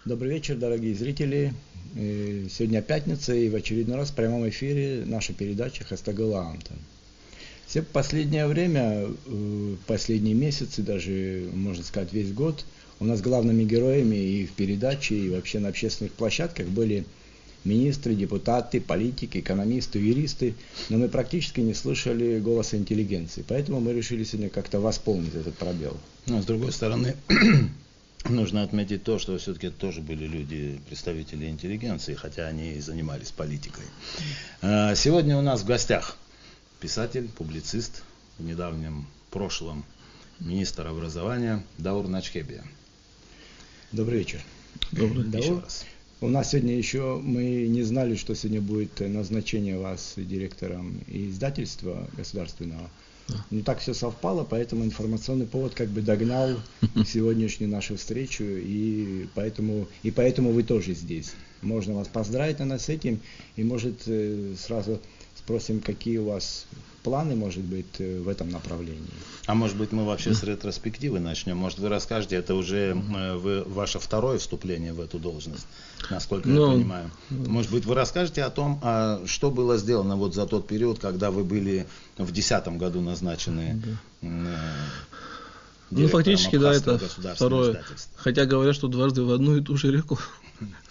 Добрый вечер, дорогие зрители. Сегодня пятница, и в очередной раз в прямом эфире наша передача «Хастагыла Антон». Все последнее время, последние месяцы, даже, можно сказать, весь год, у нас главными героями и в передаче, и вообще на общественных площадках были министры, депутаты, политики, экономисты, юристы, но мы практически не слышали голоса интеллигенции. Поэтому мы решили сегодня как-то восполнить этот пробел. Но с другой стороны, нужно отметить то, что все-таки тоже были люди, представители интеллигенции, хотя они и занимались политикой. Сегодня у нас в гостях писатель, публицист, в недавнем прошлом министр образования Даур Начкебия. Добрый вечер. Добрый еще раз. У нас сегодня еще, мы не знали, что сегодня будет назначение вас директором издательства государственного. Не так все совпало, поэтому информационный повод как бы догнал сегодняшнюю нашу встречу, и поэтому вы тоже здесь. Можно вас поздравить, наверное, с этим, и может сразу спросим, какие у вас планы, может быть, в этом направлении. А может быть, мы вообще с ретроспективы начнем? Может, вы расскажете, это уже ваше второе вступление в эту должность, насколько я понимаю. Может быть, вы расскажете о том, что было сделано вот за тот период, когда вы были в 2010 году назначены директором фактически, да, это второе. Издательства. Хотя говорят, что дважды в одну и ту же реку.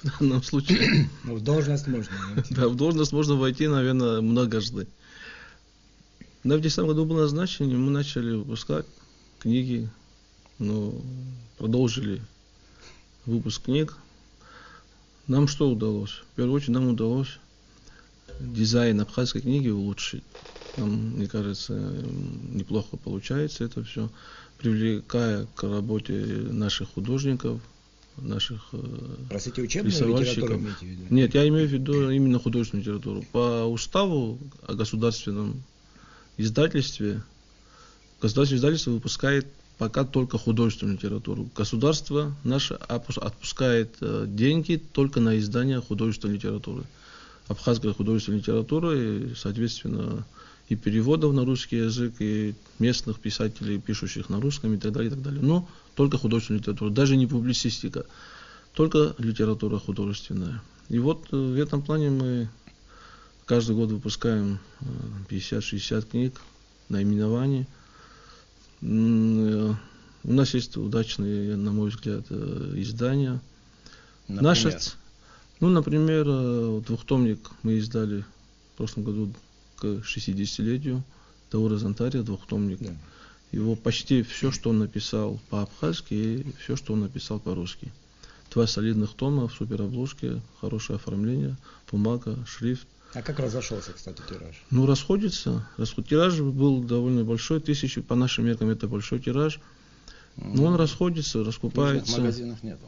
В данном случае. В должность можно войти. Да, в должность можно войти, наверное, многожды. Да, в 2010 году было назначение, мы начали выпускать книги, продолжили выпуск книг. Нам что удалось? В первую очередь нам удалось дизайн абхазской книги улучшить. Нам, мне кажется, неплохо получается это все, привлекая к работе наших художников, наших учебную литературу имеете в виду? Нет, я имею в виду именно художественную литературу. По уставу о государственном издательстве, государственное издательство выпускает пока только художественную литературу. Государство наше отпускает деньги только на издание художественной литературы. Абхазская художественная литература, и, соответственно, и переводов на русский язык, и местных писателей, пишущих на русском, и так далее, и так далее. Но только художественная литература, даже не публицистика, только литература художественная. И вот в этом плане мы каждый год выпускаем 50-60 книг, наименований. У нас есть удачные, на мой взгляд, издания. Например, двухтомник мы издали в прошлом году к 60-летию Даура Зантария, двухтомник. Да. Его почти все, что он написал по-абхазски, и все, что он написал по-русски. 2 солидных тома в суперобложке, хорошее оформление, бумага, шрифт. А как разошелся, кстати, тираж? Расходится. Тираж был довольно большой, 1000, по нашим меркам это большой тираж. Но он расходится, раскупается. В магазинах нету.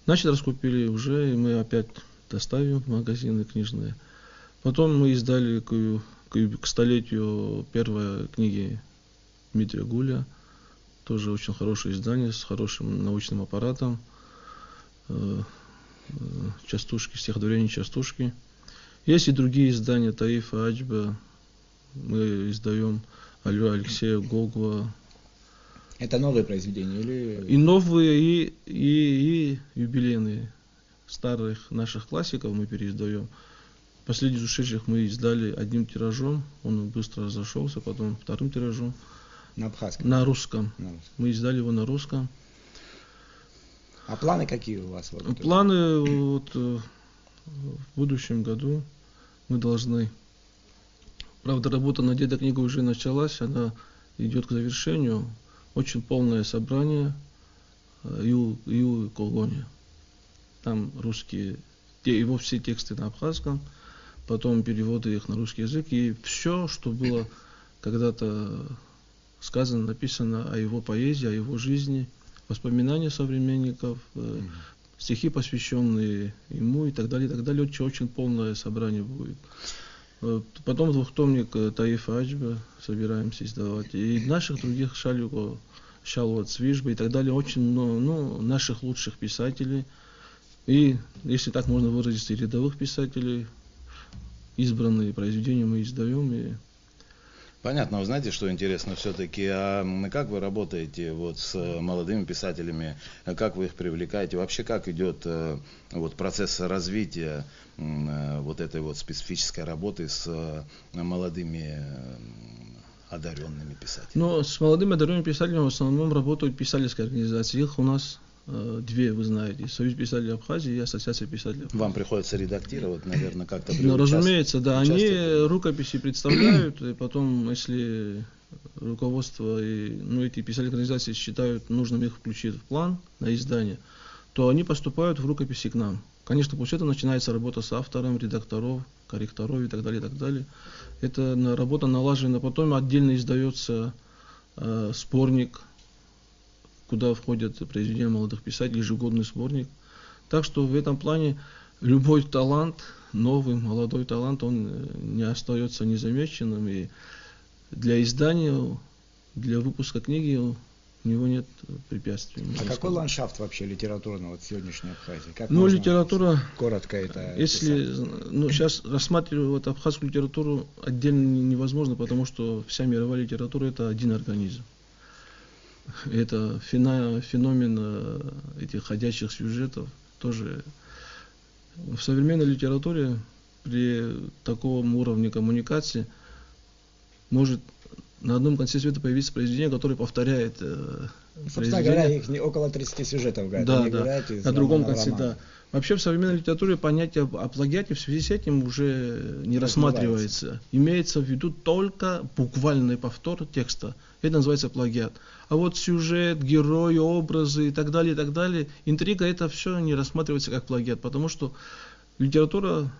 Значит, раскупили уже, и мы опять доставим в магазины книжные. Потом мы издали к столетию первой книги Дмитрия Гуля. Тоже очень хорошее издание с хорошим научным аппаратом. Частушки, стихотворение частушки. Есть и другие издания Таифа Аджба. Мы издаем Алексея Гогова. Это новые произведения или... И новые, и юбилейные. Старых наших классиков мы переиздаем. Последних ушедших мы издали одним тиражом. Он быстро разошелся, потом вторым тиражом. На абхазском? На русском. Мы издали его на русском. А планы какие у вас? Планы в будущем году мы должны... Правда, работа над этой книгой уже началась, она идет к завершению. Очень полное собрание Ю Колония. Там русские, его все тексты на абхазском, потом переводы их на русский язык, и все, что было когда-то сказано, написано о его поэзии, о его жизни, воспоминания современников, стихи, посвященные ему, и так далее, и так далее. Очень полное собрание будет. Потом двухтомник Таифа Аджба собираемся издавать. И наших других Шалуат Свижба и так далее. Очень много наших лучших писателей. И, если так можно выразиться, и рядовых писателей. Избранные произведения мы издаем. И Понятно. Вы знаете, что интересно все-таки? А как вы работаете вот с молодыми писателями? Как вы их привлекаете? Вообще, как идет вот процесс развития вот этой вот специфической работы с молодыми одаренными писателями? Но с молодыми одаренными писателями в основном работают писательские организации. Их у нас две, вы знаете. Союз писателей Абхазии и Ассоциация писателей Абхазии. Вам приходится редактировать, наверное, как-то. Ну, разумеется, да. Они рукописи представляют, и потом, если руководство и эти писательские организации считают нужным их включить в план на издание, то они поступают в рукописи к нам. Конечно, после этого начинается работа с автором, редакторов, корректоров и так далее, и так далее. Это работа налажена. Потом отдельно издается сборник, куда входят произведения молодых писателей, ежегодный сборник. Так что в этом плане любой талант, новый, молодой талант, он не остается незамеченным. И для издания, для выпуска книги у него нет препятствий. А какой ландшафт вообще литературного в сегодняшней Абхазии? Как литература, коротко это если писать? Сейчас рассматривать абхазскую литературу отдельно невозможно, потому что вся мировая литература это один организм. Это феномен этих ходячих сюжетов тоже. В современной литературе при таком уровне коммуникации может на одном конце света появиться произведение, которое повторяет Собственно говоря, их около 30 сюжетов, да, на другом конце, да. Вообще в современной литературе понятие о плагиате в связи с этим уже не рассматривается. Имеется в виду только буквальный повтор текста. Это называется плагиат. А вот сюжет, герои, образы и так далее, интрига, это все не рассматривается как плагиат, потому что литература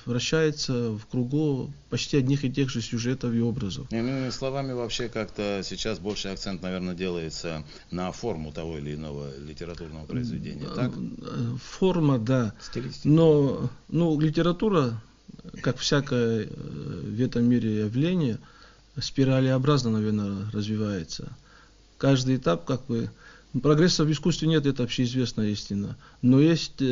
вращается в кругу почти одних и тех же сюжетов и образов. Иными словами, вообще как-то сейчас больше акцент, наверное, делается на форму того или иного литературного произведения, так? Форма, да. Стилистика. Но литература, как всякое в этом мире явление, спиралеобразно, наверное, развивается. Каждый этап, прогресса в искусстве нет, это общеизвестная истина. Но есть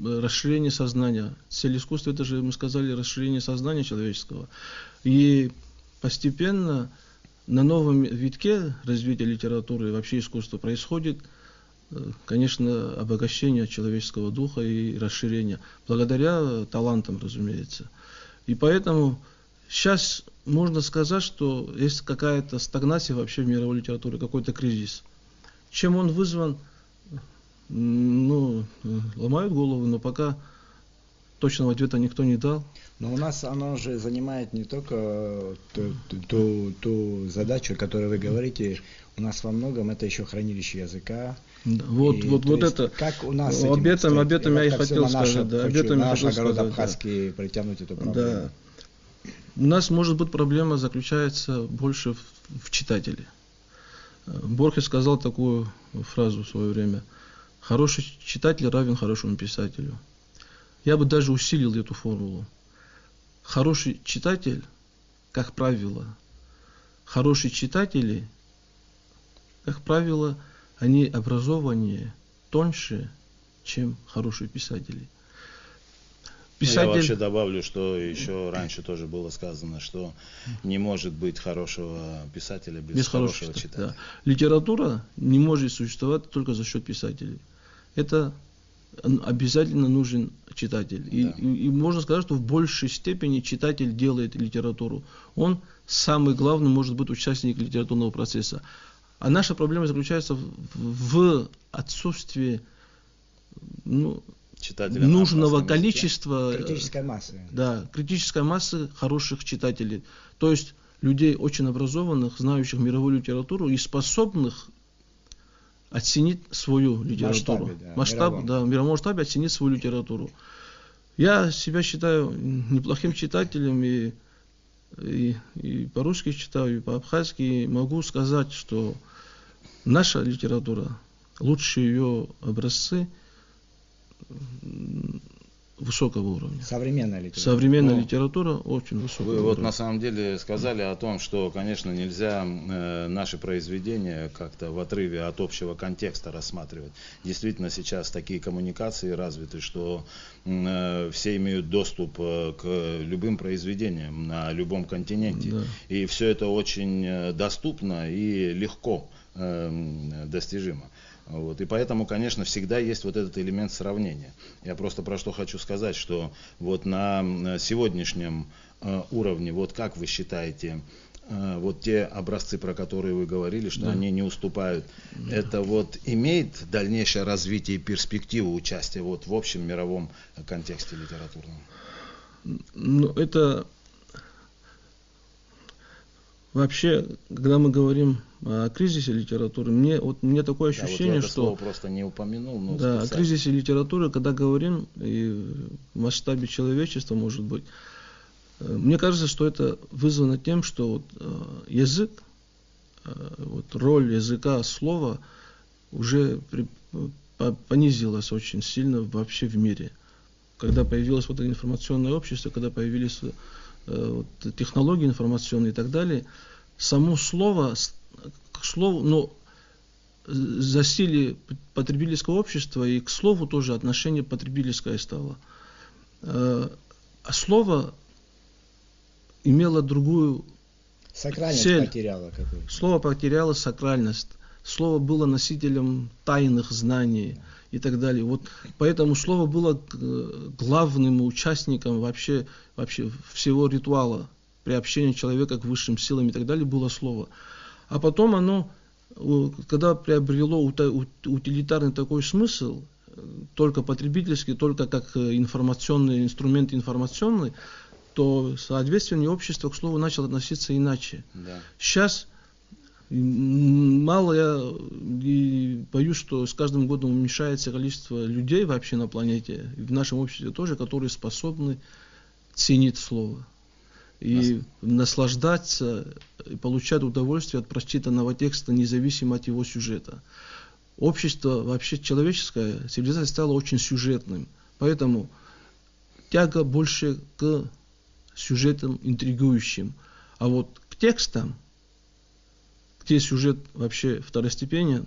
расширение сознания. Цель искусства, это же, мы сказали, расширение сознания человеческого. И постепенно на новом витке развития литературы и вообще искусства происходит, конечно, обогащение человеческого духа и расширение. Благодаря талантам, разумеется. И поэтому сейчас можно сказать, что есть какая-то стагнация вообще в мировой литературе, какой-то кризис. Чем он вызван, ломают голову, но пока точного ответа никто не дал. Но у нас оно же занимает не только ту задачу, о которой вы говорите, у нас во многом это еще хранилище языка. Да, вот это. Как у нас об этом я и хотел сказать. Да, об этом наш огород абхазский притянуть эту проблему. Да. У нас, может быть, проблема заключается больше в читателе. Борхес сказал такую фразу в свое время: хороший читатель равен хорошему писателю. Я бы даже усилил эту формулу. Хороший читатель, как правило, хорошие читатели, как правило, они образованнее, тоньше, чем хорошие писатели. Я вообще добавлю, что еще раньше тоже было сказано, что не может быть хорошего писателя без хорошего читателя. Да. Литература не может существовать только за счет писателей. Это обязательно нужен читатель. Да. И можно сказать, что в большей степени читатель делает литературу. Он самый главный, может быть, участник литературного процесса. А наша проблема заключается в отсутствии нужного количества, критической массы. Да, критической массы хороших читателей. То есть людей очень образованных, знающих мировую литературу и способных оценить свою литературу. В мировом масштабе оценить свою литературу. Я себя считаю неплохим читателем и по-русски читаю, и по-абхазски. И могу сказать, что наша литература, лучшие ее образцы высокого уровня. Современная литература. Современная литература очень высокого Вы уровня. вот на самом деле сказали о том, что, конечно, нельзя наши произведения как-то в отрыве от общего контекста рассматривать. Действительно, сейчас такие коммуникации развиты, что все имеют доступ к любым произведениям на любом континенте. Да. И все это очень доступно и легко достижимо. Вот. И поэтому, конечно, всегда есть вот этот элемент сравнения. Я просто про что хочу сказать, что вот на сегодняшнем уровне, вот как вы считаете, вот те образцы, про которые вы говорили, что они не уступают, это вот имеет дальнейшее развитие и перспективу участия вот в общем мировом контексте литературном? Ну, это вообще, когда мы говорим о кризисе литературы, мне такое ощущение, вот я это что... слово просто не упомянул. Но да, о специально. кризисе литературы, когда говорим и в масштабе человечества, может быть, мне кажется, что это вызвано тем, что вот, язык, вот, роль языка, слова уже понизилась очень сильно вообще в мире. Когда появилось вот это информационное общество, когда появились вот, технологии информационные и так далее, само слово, к слову, но засилие потребительского общества и к слову тоже отношение потребительское стало. А слово имело другую Сакральность цель. потеряла какую-то. Слово потеряло сакральность. Слово было носителем тайных знаний и так далее. Вот поэтому слово было главным участником вообще всего ритуала приобщения человека к высшим силам и так далее, было слово. А потом оно, когда приобрело утилитарный такой смысл, только потребительский, только как информационный инструмент информационный, то, соответственно, общество к слову начало относиться иначе. Да. Сейчас мало, я и боюсь, что с каждым годом уменьшается количество людей вообще на планете, и в нашем обществе тоже, которые способны ценить слово. И наслаждаться, и получать удовольствие от прочитанного текста, независимо от его сюжета. Общество, вообще человеческое, цивилизация стала очень сюжетным. Поэтому тяга больше к сюжетам интригующим. А вот к текстам, где сюжет вообще второстепенен,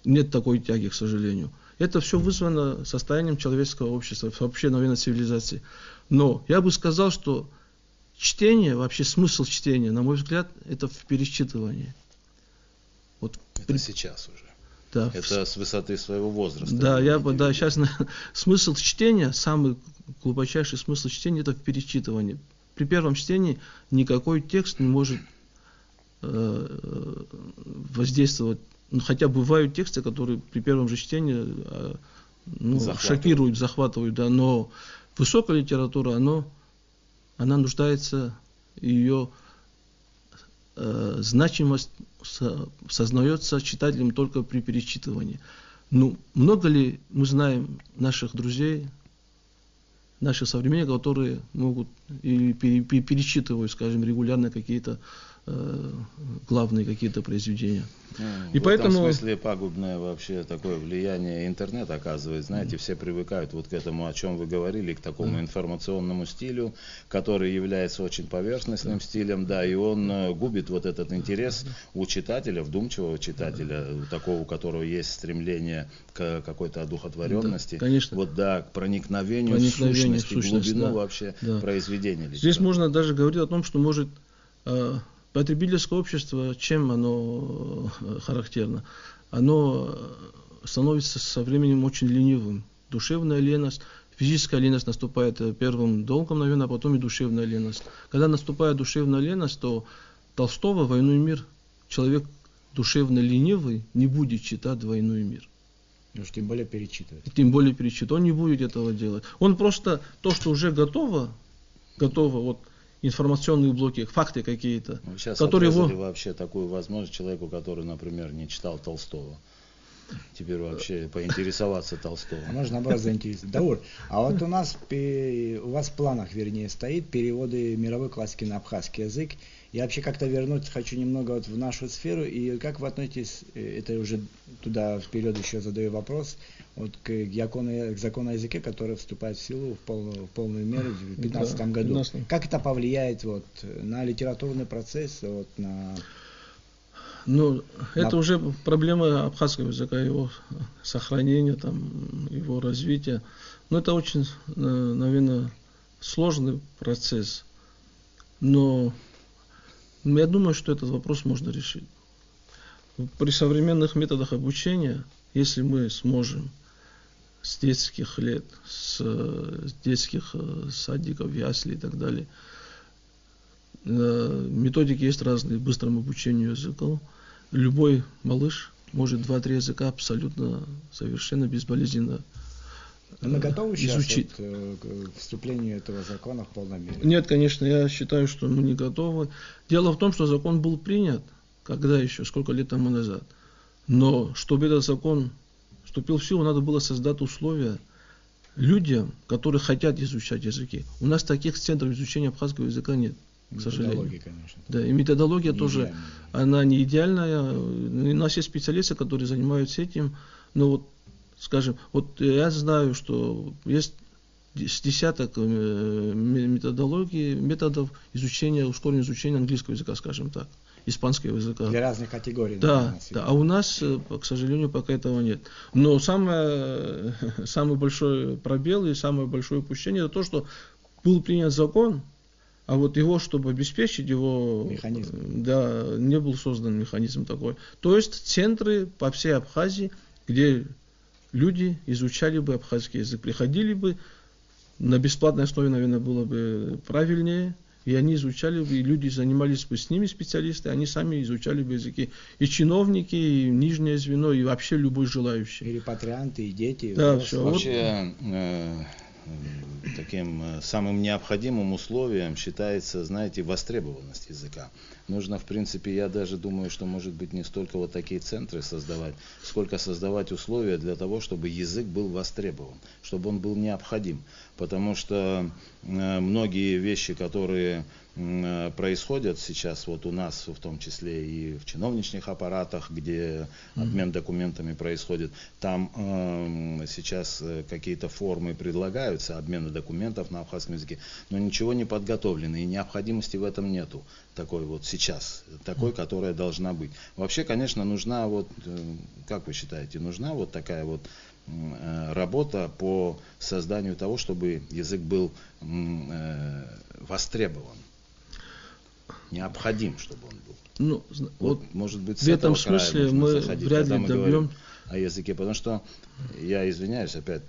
нет такой тяги, к сожалению. Это все вызвано состоянием человеческого общества, вообще, наверное, цивилизации. Но я бы сказал, что чтение, вообще смысл чтения, на мой взгляд, это в перечитывании. Вот Это сейчас уже. Да, Это с высоты своего возраста. Да, сейчас смысл чтения, самый глубочайший смысл чтения, это в перечитывании. При первом чтении никакой текст не может воздействовать. Ну, хотя бывают тексты, которые при первом же чтении шокируют, захватывают, да, но высокая литература, она нуждается, ее значимость сознается читателем только при перечитывании. Ну, много ли мы знаем наших друзей, наших современников, которые могут или перечитывают, скажем, регулярно какие-то главные какие-то произведения. И в этом смысле пагубное вообще такое влияние интернет оказывает. Знаете, все привыкают вот к этому, о чем вы говорили, к такому информационному стилю, который является очень поверхностным стилем, да, и он губит вот этот интерес у читателя, вдумчивого читателя, такого, у которого есть стремление к какой-то одухотворенности, конечно. Вот, да, к проникновению в сущность, глубину да, вообще произведения. Здесь можно даже говорить о том, что может потребительское общество, чем оно характерно? Оно становится со временем очень ленивым. Душевная леность, физическая леность наступает первым долгом, наверное, а потом и душевная леность. Когда наступает душевная леность, то Толстого «Войну и мир» человек душевно ленивый не будет читать «Войну и мир». Уж тем более перечитывать. Тем более перечитывать. Он не будет этого делать. Он просто то, что уже готово, вот, информационные блоки, факты какие-то. Сейчас которые отрезали вообще такую возможность человеку, который, например, не читал Толстого. теперь вообще поинтересоваться Толстого. Можно наоборот заинтересоваться. Даур, а вот у вас в планах, вернее, стоит переводы мировой классики на абхазский язык. Я вообще как-то вернуться хочу немного вот в нашу сферу. И как вы относитесь, это уже туда вперед еще задаю вопрос, вот к закону о языке, который вступает в силу в полную меру в 2015 году. 15. Как это повлияет вот на литературный процесс, вот на... Ну, это уже проблема абхазского языка, его сохранения, там, его развития. Но это очень, наверное, сложный процесс. Но я думаю, что этот вопрос можно решить. При современных методах обучения, если мы сможем с детских лет, с детских садиков, яслей и так далее, методики есть разные к быстрому обучению языков. Любой малыш может 2-3 языка абсолютно, совершенно безболезненно Мы готовы сейчас изучить. вот, к вступлению этого закона в полной мере? Нет, конечно, я считаю, что мы не готовы. Дело в том, что закон был принят, когда еще, сколько лет тому назад. Но чтобы этот закон вступил в силу, надо было создать условия людям, которые хотят изучать языки. У нас таких центров изучения абхазского языка нет, к сожалению. Конечно. Да, и методология Не тоже, идеальная. она не идеальная. У нас есть специалисты, которые занимаются этим. Но вот, скажем, вот я знаю, что есть с десяток методов изучения, ускоренного изучения английского языка, скажем так, испанского языка. Для разных категорий. Да, да, а у нас, к сожалению, пока этого нет. Но самый большой пробел и самое большое упущение, это то, что был принят закон, а вот его, чтобы обеспечить его, Механизм. да, не был создан механизм такой. То есть центры по всей Абхазии, где люди изучали бы абхазский язык, приходили бы, на бесплатной основе, наверное, было бы правильнее, и они изучали бы, и люди занимались бы с ними, специалисты, они сами изучали бы языки. И чиновники, и нижнее звено, и вообще любой желающий. И репатрианты, и дети. Да, взрослые. все. Вообще, таким самым необходимым условием считается, знаете, востребованность языка. Нужно, в принципе, я даже думаю, что может быть не столько вот такие центры создавать, сколько создавать условия для того, чтобы язык был востребован, чтобы он был необходим. Потому что многие вещи, которые происходят сейчас вот у нас, в том числе и в чиновничных аппаратах, где обмен документами происходит, там сейчас какие-то формы предлагаются обмена документов на абхазском языке, но ничего не подготовлено, и необходимости в этом нету такой вот сейчас, такой, которая должна быть. Вообще, конечно, нужна вот, как вы считаете, нужна вот такая вот работа по созданию того, чтобы язык был востребован, необходим, чтобы он был. Ну, Вот, может быть, с в этом этого края смысле нужно мы заходить, вряд когда ли мы добьем. говорим о языке, потому что, я извиняюсь, опять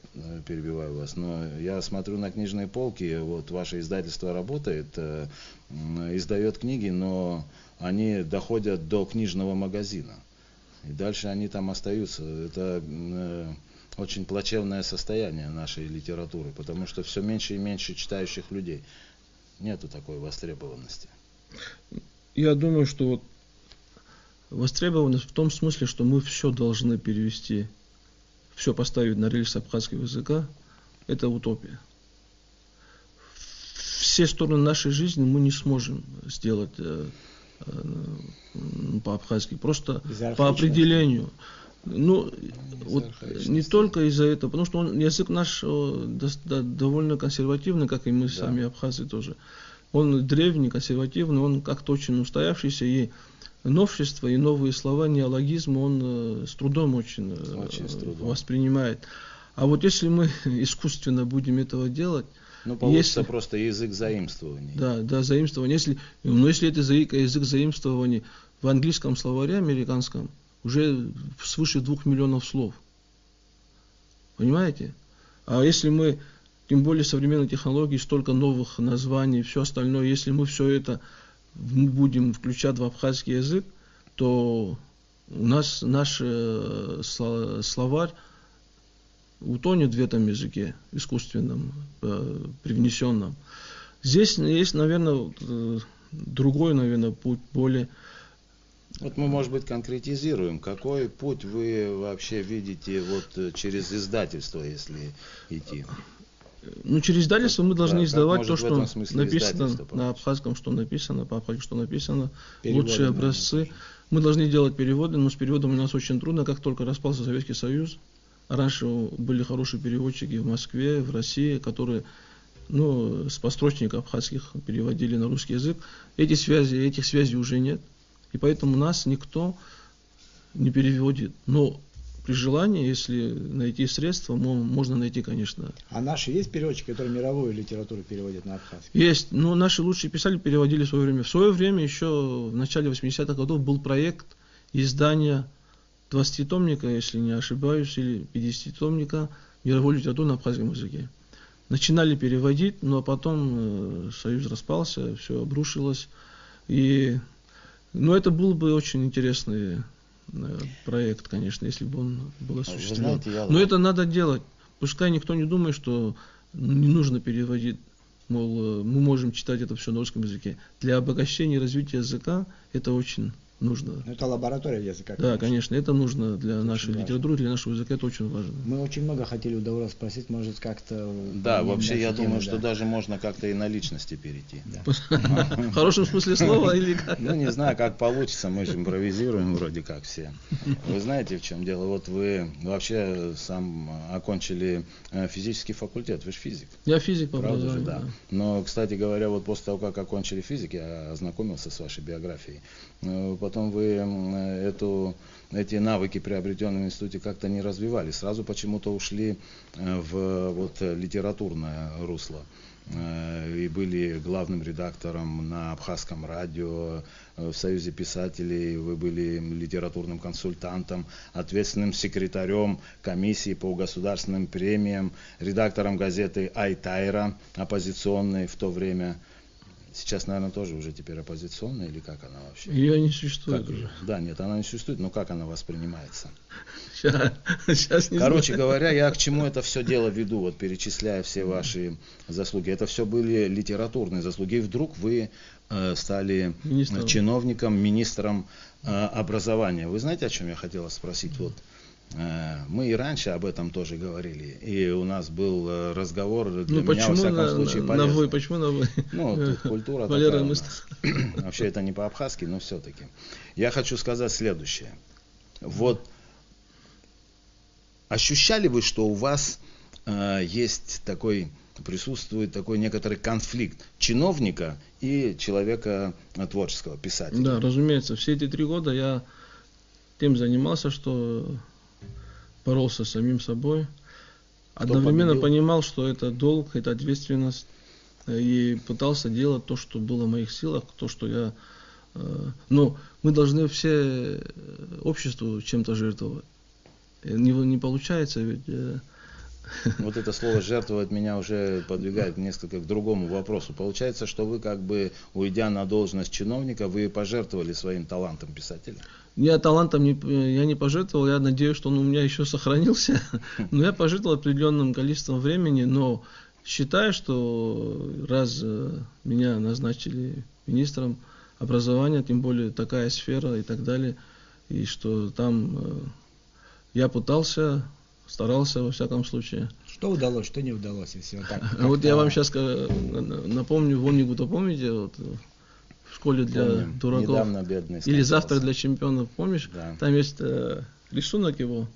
перебиваю вас, но я смотрю на книжные полки, вот ваше издательство работает, издает книги, но они доходят до книжного магазина, и дальше они там остаются. Это очень плачевное состояние нашей литературы, потому что все меньше и меньше читающих людей. Нету такой востребованности. Я думаю, что вот востребованность в том смысле, что мы все должны перевести, все поставить на рельс абхазского языка, это утопия. Все стороны нашей жизни мы не сможем сделать по-абхазски, просто по определению. Ну, вот не только из-за этого, потому что язык наш довольно консервативный, как и мы сами абхазы тоже. Он древний, консервативный, он как-то очень устоявшийся, и новшества, и новые слова, неологизмы он с трудом очень воспринимает. А вот если мы искусственно будем этого делать, ну, получится просто язык заимствований. Да, заимствование. Но если это язык заимствований в английском словаре американском, уже свыше 2 миллионов слов. Понимаете? А если мы, тем более современной технологии, столько новых названий, все остальное, если мы все это будем включать в абхазский язык, то у нас наш словарь утонет в этом языке искусственном, привнесенном. Здесь есть, наверное, другой, путь, более Вот мы, может быть, конкретизируем, какой путь вы вообще видите вот через издательство, если идти? Ну, через издательство мы должны да, издавать то, что написано на абхазском, что написано, по-абхазски, что написано, Переводы, лучшие образцы. Мы должны делать переводы, но с переводом у нас очень трудно, как только распался Советский Союз. Раньше были хорошие переводчики в Москве, в России, которые с подстрочников абхазских переводили на русский язык. Этих связей уже нет. И поэтому нас никто не переводит. Но при желании, если найти средства, можно найти, конечно. А наши есть переводчики, которые мировую литературу переводят на абхазский? Есть. Но наши лучшие писатели переводили в свое время. В свое время, еще в начале 80-х годов, был проект издания 20-томника, если не ошибаюсь, или 50-томника мировой литературы на абхазском языке. Начинали переводить, но потом Союз распался, все обрушилось. Но это был бы очень интересный проект, конечно, если бы он был осуществлен. Но это надо делать. Пускай никто не думает, что не нужно переводить. Мол, мы можем читать это все на русском языке. Для обогащения и развития языка это очень нужно. Это лаборатория языка. Да, конечно, это нужно для нашей литературы, для нашего языка, это очень важно. Мы очень много хотели у Дауры спросить, может как-то... Да, вообще я думаю, что даже можно как-то и на личности перейти. В хорошем смысле слова или как? Ну, не знаю, как получится, мы же импровизируем вроде как все. Вы знаете, в чем дело? Вот вы вообще сам окончили физический факультет, вы же физик. Я физик по правда образованию, же, да. Но, кстати говоря, вот после того, как окончили физик, я ознакомился с вашей биографией. Потом вы эти навыки, приобретенные в институте, как-то не развивали. Сразу почему-то ушли в литературное русло. И были главным редактором на абхазском радио, в Союзе писателей, вы были литературным консультантом, ответственным секретарем комиссии по государственным премиям, редактором газеты «Айтайра», оппозиционной в то время. Сейчас, наверное, тоже уже теперь оппозиционная, или как она вообще? Ее не существует уже. Да, нет, она не существует, но как она воспринимается? Сейчас не Короче знаю. говоря, я к чему это все дело веду, вот перечисляя все ваши заслуги. Это все были литературные заслуги, и вдруг вы стали чиновником, министром образования. Вы знаете, о чем я хотел спросить? Вот. Мы и раньше об этом тоже говорили, и у нас был разговор для меня, во всяком случае, полезный. Почему на вы? Ну, тут культура такая у нас. Вообще это не по-абхазски, но все-таки. Я хочу сказать следующее. Вот, ощущали вы, что у вас присутствует такой некоторый конфликт чиновника и человека творческого, писателя? Да, разумеется. Все эти 3 года я тем занимался, что боролся с самим собой. Одновременно понимал, что это долг, это ответственность. И пытался делать то, что было в моих силах, то, что я... Но мы должны все обществу чем-то жертвовать. Не получается ведь... Вот это слово «жертвовать» меня уже подвигает несколько к другому вопросу. Получается, что вы как бы, уйдя на должность чиновника, вы пожертвовали своим талантом писателя? Я талантом я не пожертвовал, я надеюсь, что он у меня еще сохранился. Но я пожертвовал определенным количеством времени, но считаю, что раз меня назначили министром образования, тем более такая сфера и так далее, и что там я пытался... Старался, во всяком случае. Что удалось, что не удалось, если вот так? Вот я вам сейчас напомню, Воннигута, помните, вот, в школе для дураков? Недавно бедный Или «Завтра для чемпионов», помнишь? Да. Там есть рисунок его,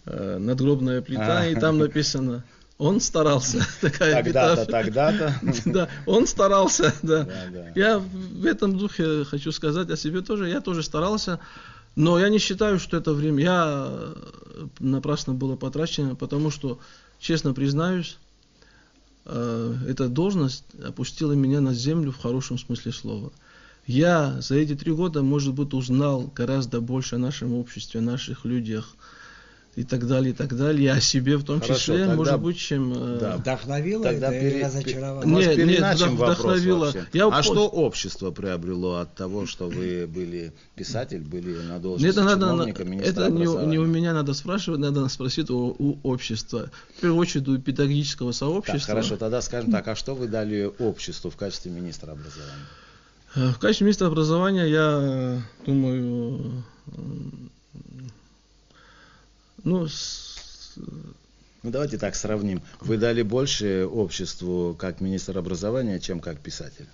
надгробная плита, и там написано: он старался. Такая тогда-то. Да, он старался, да. Я в этом духе хочу сказать о себе тоже. Я тоже старался. Но я не считаю, что это время напрасно было потрачено, потому что, честно признаюсь, эта должность опустила меня на землю в хорошем смысле слова. Я за эти 3 года, может быть, узнал гораздо больше о нашем обществе, о наших людях и так далее, и о себе в том числе, тогда, может быть, чем... Да. Вдохновило это или разочаровало? Может, Нет, переначим вдохновило. вопрос. Что общество приобрело от того, что вы были писатель, были на должности чиновника, министра образования? Это не у меня надо спрашивать, надо спросить у общества. В первую очередь у педагогического сообщества. Так, хорошо, тогда скажем так, а что вы дали обществу в качестве министра образования? В качестве министра образования, я думаю, ну, давайте так сравним. Вы дали больше обществу как министр образования, чем как писатель?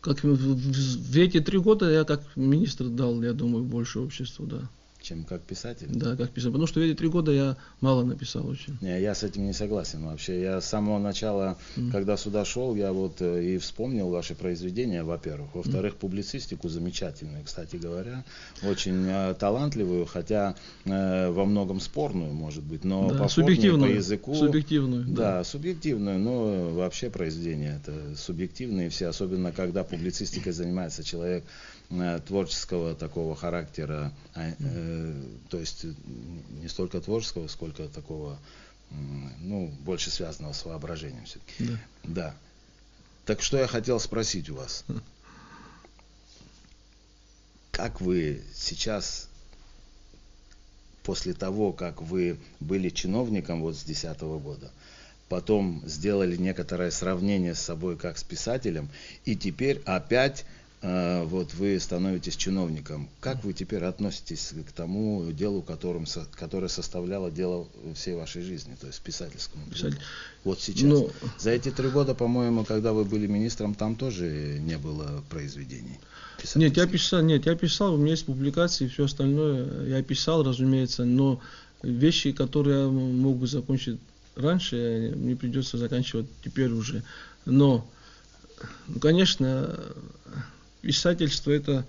как в эти 3 года я как министр дал, я думаю, больше обществу, да. Чем как писатель? Да, как писатель. Потому что в эти 3 года я мало написал очень. Не, я с этим не согласен вообще. Я с самого начала, когда сюда шел, я вот и вспомнил ваши произведения, во-первых. Во-вторых, публицистику замечательную, кстати говоря. Очень талантливую, хотя во многом спорную, может быть, но Да, по форме, по языку. Субъективную. Да, субъективную, но вообще произведения это субъективные все, особенно когда публицистикой занимается человек творческого такого характера, то есть не столько творческого, сколько такого, ну, больше связанного с воображением все-таки. Да. Да. Так что я хотел спросить у вас. Как вы сейчас, после того, как вы были чиновником вот с 2010 года, потом сделали некоторое сравнение с собой как с писателем, и теперь опять вот вы становитесь чиновником. Как вы теперь относитесь к тому делу, которое составляло дело всей вашей жизни, то есть писательскому труду? Вот сейчас. За эти 3 года, по-моему, когда вы были министром, там тоже не было произведений. Нет, я писал, у меня есть публикации и все остальное. Я писал, разумеется, но вещи, которые я мог бы закончить раньше, мне придется заканчивать теперь уже. Но, конечно, писательство это,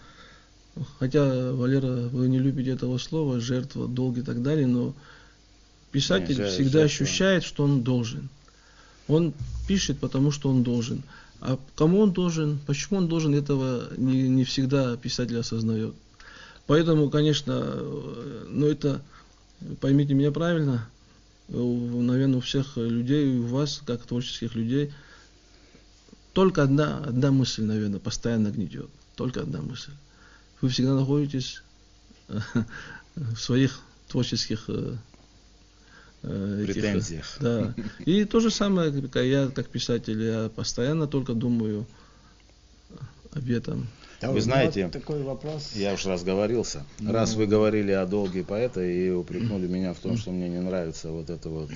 хотя, Валера, вы не любите этого слова, жертва, долг и так далее, но писатель всегда ощущает, что он должен. Он пишет, потому что он должен. А кому он должен, почему он должен, этого не всегда писатель осознает. Поэтому, конечно, но это, поймите меня правильно, наверное, у всех людей, у вас, как творческих людей, только одна мысль, наверное, постоянно гнетет. Только одна мысль. Вы всегда находитесь в своих творческих претензиях. Да. И то же самое, я как писатель, я постоянно только думаю об этом. Вы знаете, вот такой вопрос. Я уж разговорился. Раз вы говорили о долге поэта и упрекнули меня в том, что мне не нравится вот это вот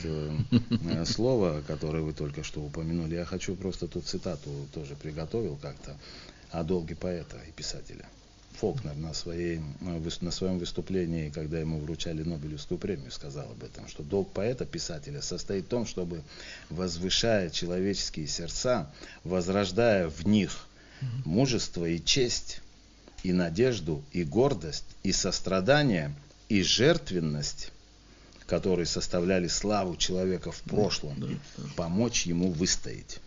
слово, которое вы только что упомянули, я хочу просто тут цитату тоже приготовил как-то о долге поэта и писателя. Фолкнер на своем выступлении, когда ему вручали Нобелевскую премию, сказал об этом, что долг поэта, писателя состоит в том, чтобы, возвышая человеческие сердца, возрождая в них мужество и честь, и надежду, и гордость, и сострадание, и жертвенность, которые составляли славу человека в прошлом, помочь ему выстоять.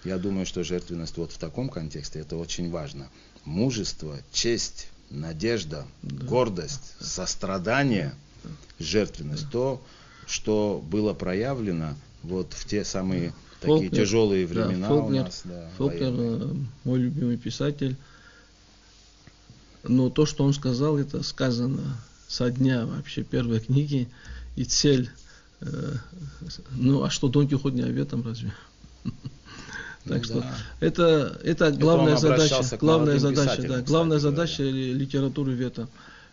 Я думаю, что жертвенность вот в таком контексте это очень важно. Мужество, честь, надежда, гордость, сострадание, жертвенность. То, что было проявлено вот в те самые такие тяжелые времена Фолкнер, у нас. Фолкнер мой любимый писатель. Но то, что он сказал, это сказано со дня вообще первой книги. И цель. Ну, а что Дон Кихот не об этом разве? Так что это главная задача. Главная задача литературы века.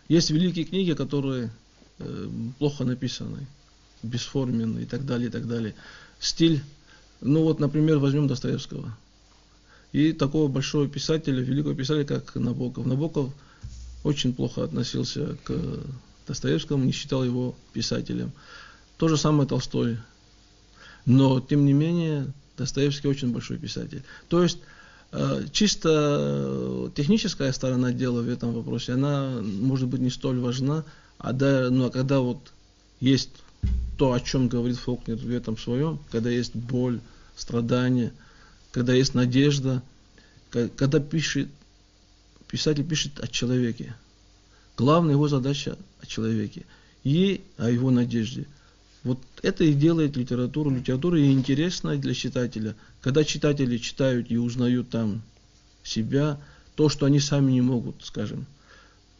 Есть великие книги, которые плохо написаны, бесформенные и так далее, и так далее. Стиль. Ну вот, например, возьмем Достоевского. И такого большого писателя, великого писателя, как Набоков. Набоков очень плохо относился к Достоевскому, не считал его писателем. То же самое Толстой. Но, тем не менее, Достоевский очень большой писатель. То есть, чисто техническая сторона дела в этом вопросе, она может быть не столь важна, но когда вот есть то, о чем говорит Фолкнер в этом своем, когда есть боль, страдания, когда есть надежда, когда писатель пишет о человеке. Главная его задача о человеке и о его надежде. Вот это и делает литературу. Литература и интересна для читателя. Когда читатели читают и узнают там себя, то, что они сами не могут, скажем.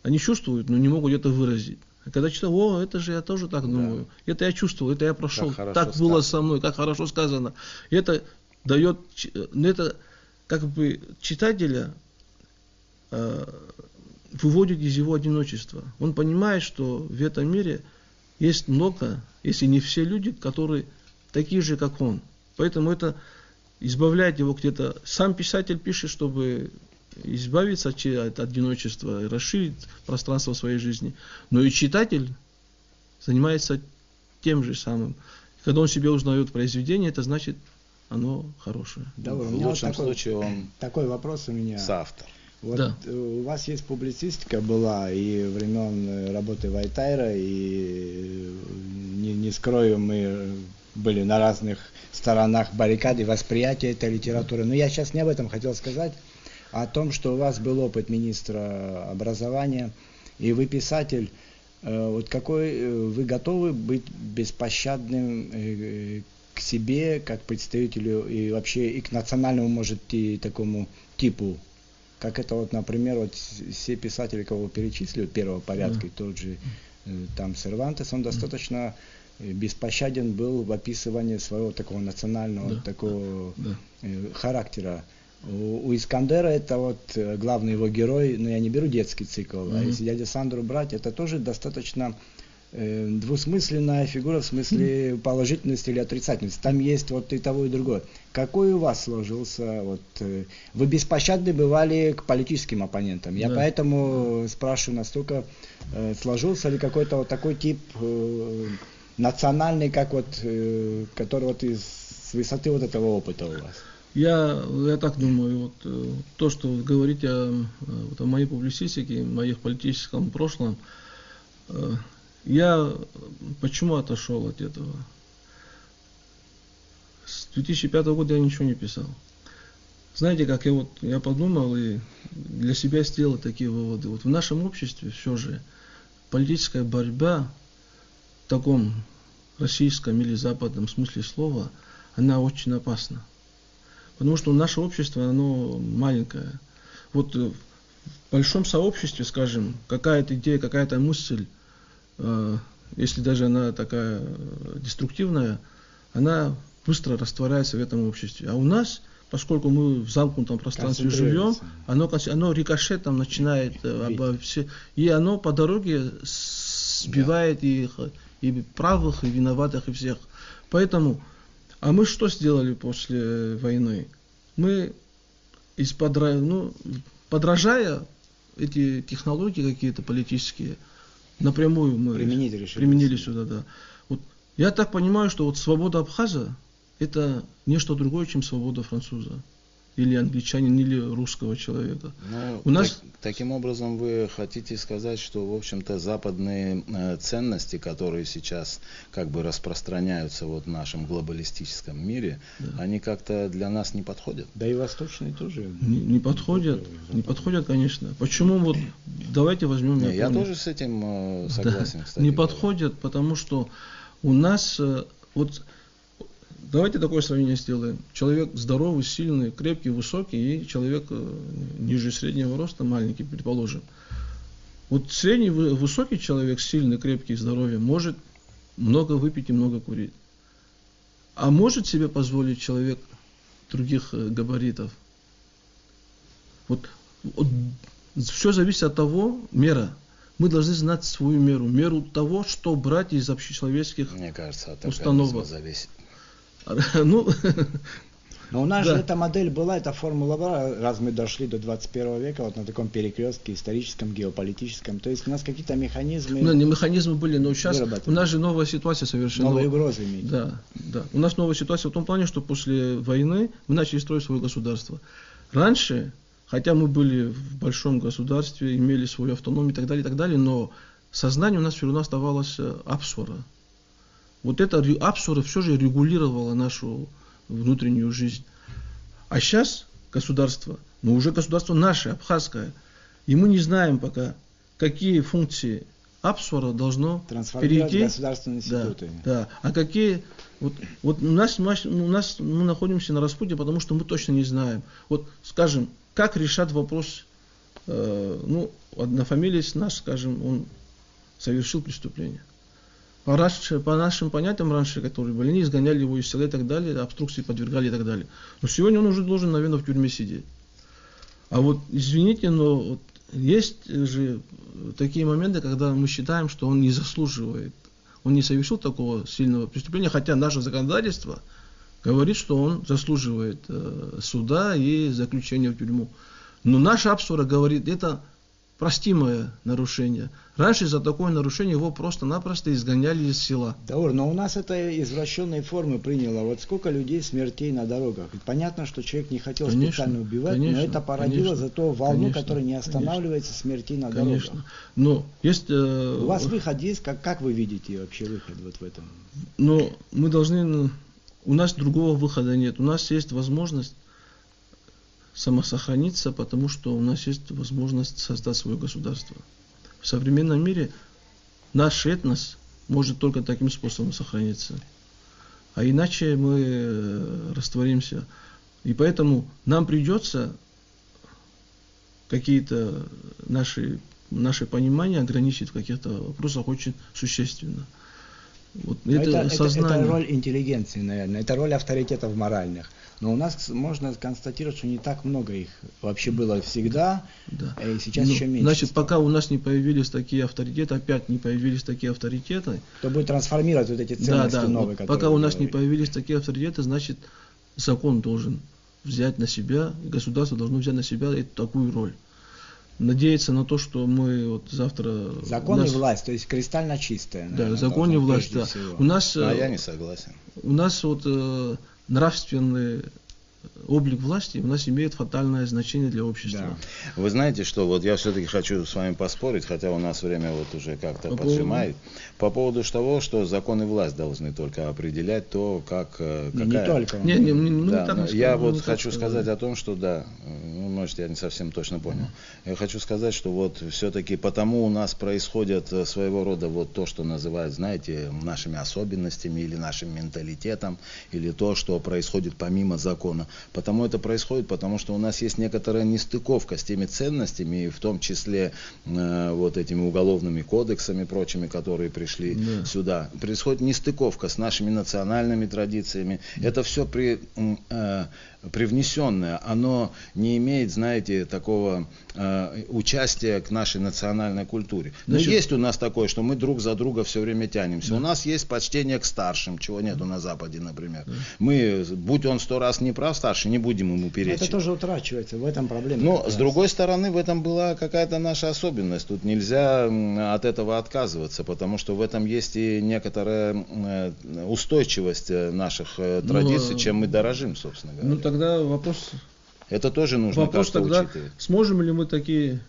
Они чувствуют, но не могут это выразить. А когда читаю, это же я тоже так думаю. Это я чувствовал, это я прошел. Так было со мной, как хорошо сказано. Это дает, это как бы читателя выводит из его одиночества. Он понимает, что в этом мире есть много, если не все люди, которые такие же, как он. Поэтому это избавляет его где-то. Сам писатель пишет, чтобы избавиться от одиночества, расширить пространство своей жизни. Но и читатель занимается тем же самым. Когда он себе узнает произведение, это значит, оно хорошее. Да, в лучшем случае он такой вопрос у меня. соавтор. Вот Да. у вас есть публицистика была и времен работы Вайтайра, и не скрою, мы были на разных сторонах баррикады восприятия этой литературы. Но я сейчас не об этом хотел сказать, а о том, что у вас был опыт министра образования, и вы писатель. Вот какой вы готовы быть беспощадным к себе, как представителю, и вообще и к национальному, может, и такому типу, как это вот, например, вот все писатели, кого вы перечислили, первого порядка, и тот же там Сервантес, он достаточно беспощаден был в описывании своего такого национального такого характера. У Искандера это вот главный его герой, но я не беру детский цикл, а если дядю Сандру брать, это тоже достаточно двусмысленная фигура в смысле положительности или отрицательности. Там есть вот и того, и другое. Какой у вас сложился, вот, вы беспощадны бывали к политическим оппонентам, я поэтому спрашиваю, настолько сложился ли какой-то вот такой тип национальный, как вот, который вот с высоты вот этого опыта у вас? Я так думаю, вот, то, что вы говорите о моей публицистике, моих политическом прошлом, я почему отошел от этого? С 2005 года я ничего не писал. Знаете, как я подумал и для себя сделал такие выводы. Вот в нашем обществе все же политическая борьба в таком российском или западном смысле слова, она очень опасна. Потому что наше общество, оно маленькое. Вот в большом сообществе, скажем, какая-то идея, какая-то мысль, если даже она такая деструктивная, она быстро растворяется в этом обществе. А у нас, поскольку мы в замкнутом пространстве живем, оно рикошетом начинает, и оно по дороге сбивает их, и правых, и виноватых, и всех. Поэтому, а мы что сделали после войны? Мы, подражая эти технологии какие-то политические, напрямую мы применили сюда. Да. Вот, я так понимаю, что вот свобода абхаза это нечто другое, чем свобода француза. Или англичанина, или русского человека. Ну, у нас... таким образом вы хотите сказать, что, в общем-то, западные ценности, которые сейчас как бы распространяются вот в нашем глобалистическом мире, они как-то для нас не подходят? Да и восточные тоже. Не подходят, не подходят, конечно. Почему вот, давайте возьмем... Я тоже с этим согласен, кстати. Не подходят, потому что у нас... вот. Давайте такое сравнение сделаем. Человек здоровый, сильный, крепкий, высокий, и человек ниже среднего роста, маленький, предположим. Вот средний, высокий человек, сильный, крепкий, здоровый, может много выпить и много курить. А может себе позволить человек других габаритов? Вот все зависит от того, мера. Мы должны знать свою меру того, что брать из общечеловеческих установок. Мне кажется, от организма зависит. Ну, но у нас же эта модель была, эта формула была, раз мы дошли до 21 века, вот на таком перекрестке историческом, геополитическом. То есть у нас какие-то механизмы... Не механизмы были, но сейчас у нас же новая ситуация совершенно... Новые угрозы имеют. Да. У нас новая ситуация в том плане, что после войны мы начали строить свое государство. Раньше, хотя мы были в большом государстве, имели свою автономию и так далее, но сознание у нас все равно оставалось апсура. Вот это апсура все же регулировало нашу внутреннюю жизнь. А сейчас государство, уже государство наше, абхазское, и мы не знаем пока, какие функции апсура должно перейти. Государственные институты. Да. А какие... Вот у нас мы находимся на распутье, потому что мы точно не знаем. Вот, скажем, как решат вопрос, однофамилец наш, скажем, он совершил преступление. по нашим понятиям раньше, которые были, они изгоняли его из села и так далее, обструкции подвергали и так далее. Но сегодня он уже должен, наверное, в тюрьме сидеть. А вот, извините, но вот есть же такие моменты, когда мы считаем, что он не заслуживает, он не совершил такого сильного преступления, хотя наше законодательство говорит, что он заслуживает суда и заключения в тюрьму. Но наша Апсура говорит, это простимое нарушение. Раньше за такое нарушение его просто-напросто изгоняли из села. Даур, но у нас это извращенные формы приняло. Вот сколько людей смертей на дорогах. Понятно, что человек не хотел специально убивать, но это породило зато волну, которая не останавливается, смертей на дорогах. Но есть, у вас выход есть, как вы видите вообще выход вот в этом? Но мы должны, у нас другого выхода нет. У нас есть возможность самосохраниться, потому что у нас есть возможность создать свое государство. В современном мире наш этнос может только таким способом сохраниться. А иначе мы растворимся. И поэтому нам придется какие-то наши понимания ограничить в каких-то вопросах очень существенно. Вот это роль интеллигенции, наверное, это роль авторитетов моральных. Но у нас можно констатировать, что не так много их вообще было всегда, и сейчас еще меньше. Значит, пока у нас не появились такие авторитеты, опять не появились такие авторитеты, кто будет трансформировать вот эти ценности новые, вот пока у нас не появились такие авторитеты, значит, закон должен взять на себя, государство должно взять на себя такую роль. Надеяться на то, что мы вот завтра... Закон и власть, то есть кристально чистая. Да, закон и власть, да. У нас, я не согласен. У нас вот нравственный облик власти у нас имеет фатальное значение для общества. Да. Вы знаете, что вот я все-таки хочу с вами поспорить, хотя у нас время вот уже как-то поджимает, по поводу того, что закон и власть должны только определять то, как... Не только. Я вот хочу сказать о том, что да, может, я не совсем точно понял. Я хочу сказать, что вот все-таки потому у нас происходит своего рода вот то, что называют, знаете, нашими особенностями или нашим менталитетом, или то, что происходит помимо закона. Потому это происходит, потому что у нас есть некоторая нестыковка с теми ценностями, и в том числе вот этими уголовными кодексами, прочими, которые пришли сюда. Происходит нестыковка с нашими национальными традициями. Это все привнесенное, оно не имеет, знаете, такого участия к нашей национальной культуре. Но есть у нас такое, что мы друг за друга все время тянемся. У нас есть почтение к старшим, чего нету на Западе, например. Мы, будь он 100 раз не прав, старший, не будем ему перечить. Это тоже утрачивается, в этом проблема. Но с другой стороны, в этом была какая-то наша особенность. Тут нельзя от этого отказываться, потому что в этом есть и некоторая устойчивость наших традиций, чем мы дорожим, собственно говоря. Ну тогда вопрос... Это тоже нужно как-то учитывать. Сможем ли мы такие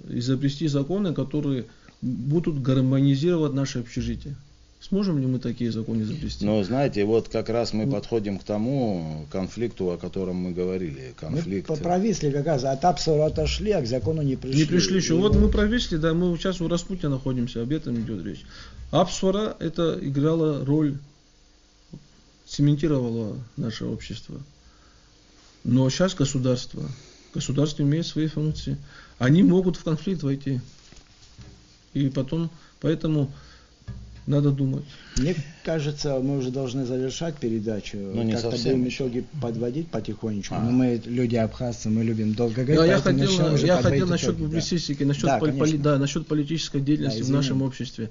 изобрести законы, которые будут гармонизировать наше общежитие? Сможем ли мы такие законы изобрести? Ну, знаете, вот как раз мы подходим к тому конфликту, о котором мы говорили. Мы провисли как раз, от Апсура отошли, а к закону не пришли. Не пришли еще. Вот мы провисли, да, мы сейчас у Распутина находимся, об этом идет речь. Апсура это играла роль, цементировала наше общество. Но сейчас государство имеет свои функции. Они могут в конфликт войти. И поэтому надо думать. Мне кажется, мы уже должны завершать передачу. Ну, не как-то совсем. будем итоги подводить потихонечку. Но мы люди абхазцы, мы любим долго говорить. Я хотел насчет публицистики, насчет политической деятельности в нашем обществе.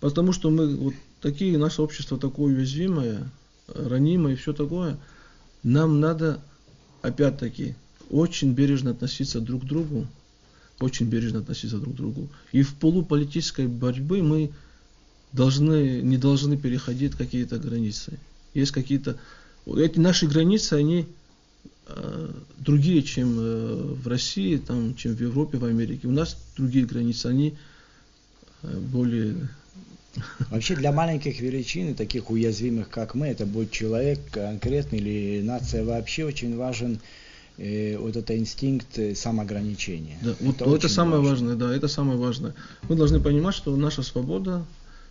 Потому что наше общество такое уязвимое, ранимое и все такое. Нам надо опять-таки очень бережно относиться друг к другу. И в полуполитической борьбе мы не должны переходить какие-то границы. Есть какие-то... Эти наши границы, они другие, чем в России, чем в Европе, в Америке. У нас другие границы, они более... Вообще для маленьких величин, и таких уязвимых, как мы, это будет человек конкретный или нация вообще, очень важен вот это инстинкт самоограничения. Да, это самое важное, да, это самое важное. Мы должны понимать, что наша свобода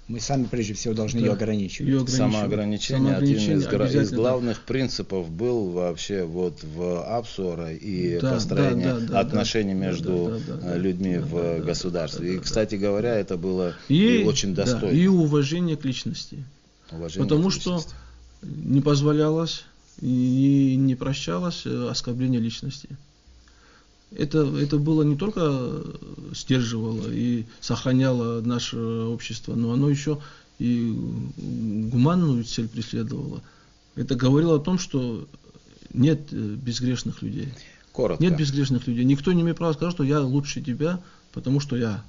Мы сами, прежде всего, должны ее ограничивать. Самоограничение один из обязательно, главных принципов был вообще вот в Апсуара и построении отношений между людьми в государстве. И, кстати говоря, это было и очень достойно. И уважение к личности. Потому что не позволялось и не прощалось оскорбление личности. Это было не только сдерживало и сохраняло наше общество, но оно еще и гуманную цель преследовало. Это говорило о том, что нет безгрешных людей. Коротко. Нет безгрешных людей. Никто не имеет права сказать, что я лучше тебя, потому что я.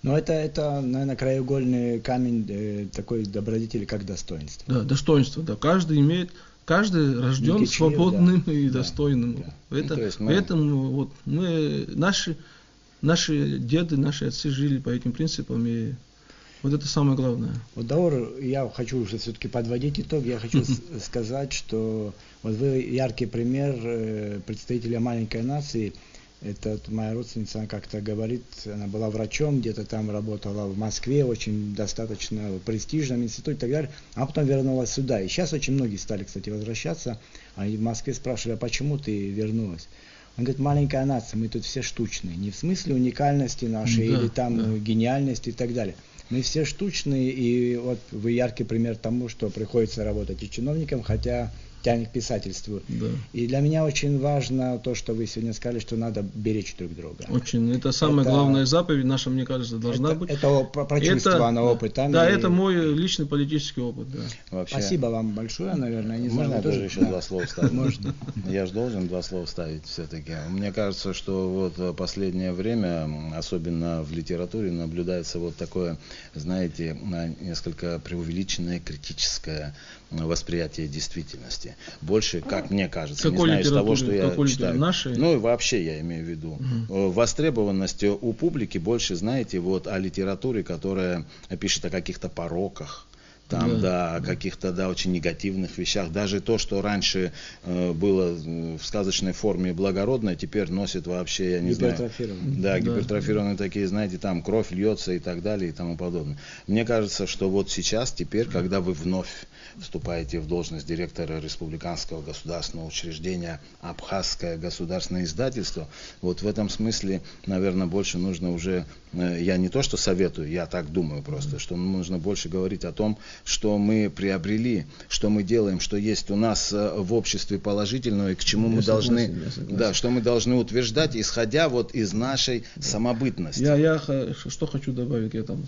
Но это, наверное, краеугольный камень такой добродетели, как достоинство. Да, достоинство. Да. Каждый рожден свободным и достойным. Да. Поэтому вот наши деды, наши отцы жили по этим принципам, и вот это самое главное. Вот, Даур, я хочу уже все-таки подводить итог. Я хочу сказать, что вот вы яркий пример представителя маленькой нации. Это моя родственница, она как-то говорит, она была врачом, где-то там работала в Москве, очень достаточно престижном институте и так далее, а потом вернулась сюда. И сейчас очень многие стали, кстати, возвращаться, они в Москве спрашивали, а почему ты вернулась? Он говорит, маленькая нация, мы тут все штучные, не в смысле уникальности нашей или там гениальности и так далее. Мы все штучные, и вот вы яркий пример тому, что приходится работать и чиновникам, хотя тянет к писательству. Да. И для меня очень важно то, что вы сегодня сказали, что надо беречь друг друга. Очень. Это самая главная заповедь наша, мне кажется, должна быть. Это прочувствовано опытом. Да, это мой личный политический опыт. Да. Вообще, спасибо вам большое, наверное. Не можно знаю, я тоже еще два слова вставить? Можно. Я же должен два слова вставить все-таки. Мне кажется, что вот последнее время, особенно в литературе, наблюдается вот такое, знаете, несколько преувеличенное критическое восприятие действительности. Больше, как мне кажется, какой не знаю, из того, что я какой читаю. Нашей? Ну и вообще я имею в виду. Востребованность у публики больше, знаете, вот о литературе, которая пишет о каких-то пороках, там, о каких-то, очень негативных вещах. Даже то, что раньше было в сказочной форме благородное, теперь носит вообще, я не знаю. Да, гипертрофированные такие, знаете, там кровь льется и так далее и тому подобное. Мне кажется, что вот сейчас, теперь, когда вы вновь вступаете в должность директора Республиканского государственного учреждения Абхазское государственное издательство, вот в этом смысле, наверное, больше нужно уже, я не то что советую, я так думаю просто, что нужно больше говорить о том, что мы приобрели, что мы делаем, что есть у нас в обществе положительного и к чему мы должны, что мы должны утверждать, исходя вот из нашей самобытности. Я что хочу добавить к этому.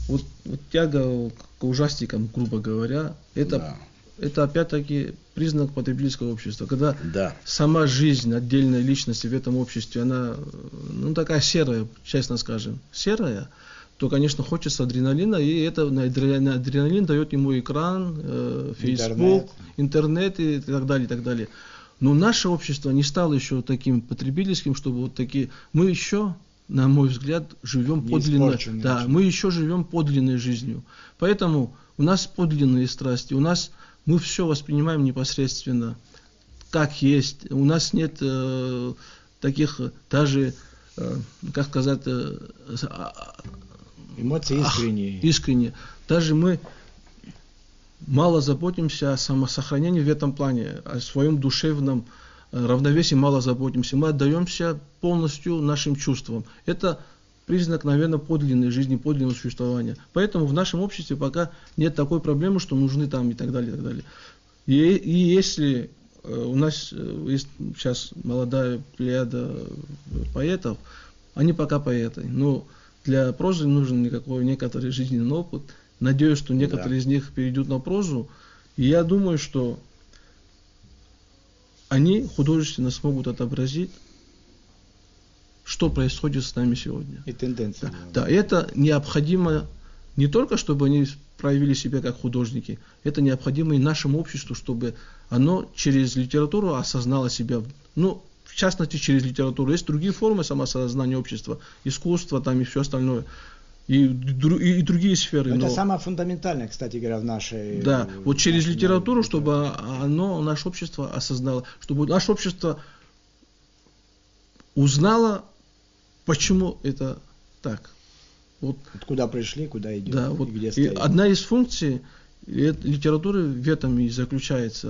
Вот тяга к ужастикам, грубо говоря, это опять-таки признак потребительского общества. Когда сама жизнь отдельной личности в этом обществе, она такая серая, честно скажем, серая, то, конечно, хочется адреналина, и это адреналин дает ему экран, Facebook, интернет и так далее, и так далее. Но наше общество не стало еще таким потребительским, чтобы вот такие... Мы еще, на мой взгляд, живем подлинно. Да, мы еще живем подлинной жизнью. Поэтому у нас подлинные страсти, мы все воспринимаем непосредственно, как есть. У нас нет таких даже, как сказать... эмоции искренние. Даже мы мало заботимся о самосохранении в этом плане, о своем душевном равновесии мало заботимся. Мы отдаемся полностью нашим чувствам. Это признак, наверное, подлинной жизни, подлинного существования. Поэтому в нашем обществе пока нет такой проблемы, что нужны там и так далее, и так далее. И если у нас есть сейчас молодая плеяда поэтов, они пока поэты, но для прозы нужен некоторый жизненный опыт. Надеюсь, что некоторые из них перейдут на прозу. И я думаю, что они художественно смогут отобразить, что происходит с нами сегодня. И тенденции. Да, это необходимо не только, чтобы они проявили себя как художники, это необходимо и нашему обществу, чтобы оно через литературу осознало себя. В частности, через литературу. Есть другие формы самосознания общества, искусство там и все остальное. И другие сферы. Это самое фундаментальное, кстати говоря, в нашей... Да, вот через литературу, чтобы наше общество осознало, чтобы наше общество узнало, почему это так. Вот, Куда пришли, куда идем, да, и вот. где И стоим. одна из функций литературы в этом и заключается,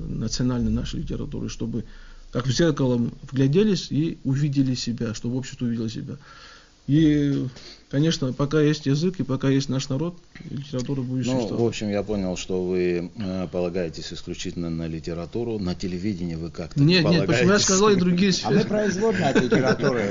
национальной нашей литературы, чтобы как в зеркало вгляделись и увидели себя, чтобы общество увидело себя. И, конечно, пока есть язык и пока есть наш народ, литература будет Ну, существовать. в общем, я понял, что вы полагаетесь исключительно на литературу, на телевидении вы как-то Нет, полагаетесь. нет, почему я сказал и другие А мы сферы. производные от литературы.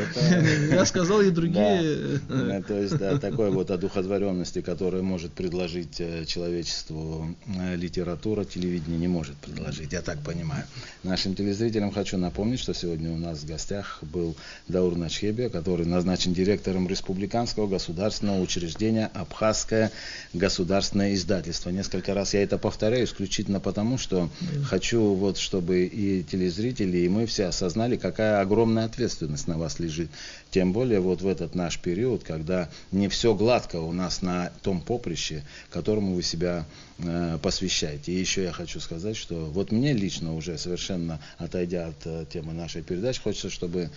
Я сказал и другие. То есть, да, такой вот одухотворенности, которую может предложить человечеству литература, телевидение не может предложить, я так понимаю. Нашим телезрителям хочу напомнить, что сегодня у нас в гостях был Даур Начхебе, который назначен директором Республиканского государственного учреждения Абхазское государственное издательство. Несколько раз я это повторяю исключительно потому, что хочу, вот, чтобы и телезрители, и мы все осознали, какая огромная ответственность на вас лежит. Тем более вот в этот наш период, когда не все гладко у нас на том поприще, которому вы себя посвящаете. И еще я хочу сказать, что вот мне лично уже совершенно отойдя от темы нашей передачи, хочется, чтобы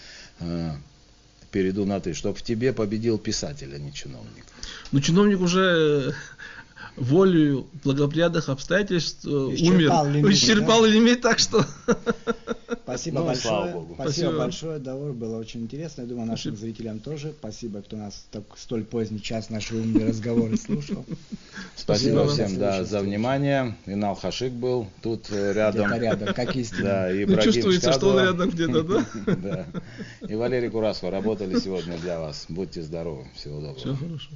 перейду на ты, чтобы в тебе победил писатель, а не чиновник. Ну, чиновник уже волею благоприятных обстоятельств Исчерпал умер, лимит, исчерпал да? лимит, так что... Спасибо Ну, большое. слава Богу. Спасибо Спасибо. большое, Даур, было очень интересно. Я думаю, нашим зрителям тоже. Спасибо, кто нас в столь поздний час наши умные разговоры слушал. Спасибо Спасибо. всем за внимание. Инал Хашик был тут рядом. Где-то рядом, как истина. Да, и Ну, Ибрагим чувствуется, что он Шкадова. рядом где-то, да? Да. И Валерий Курасов работали сегодня для вас. Будьте здоровы. Всего доброго. Все хорошо.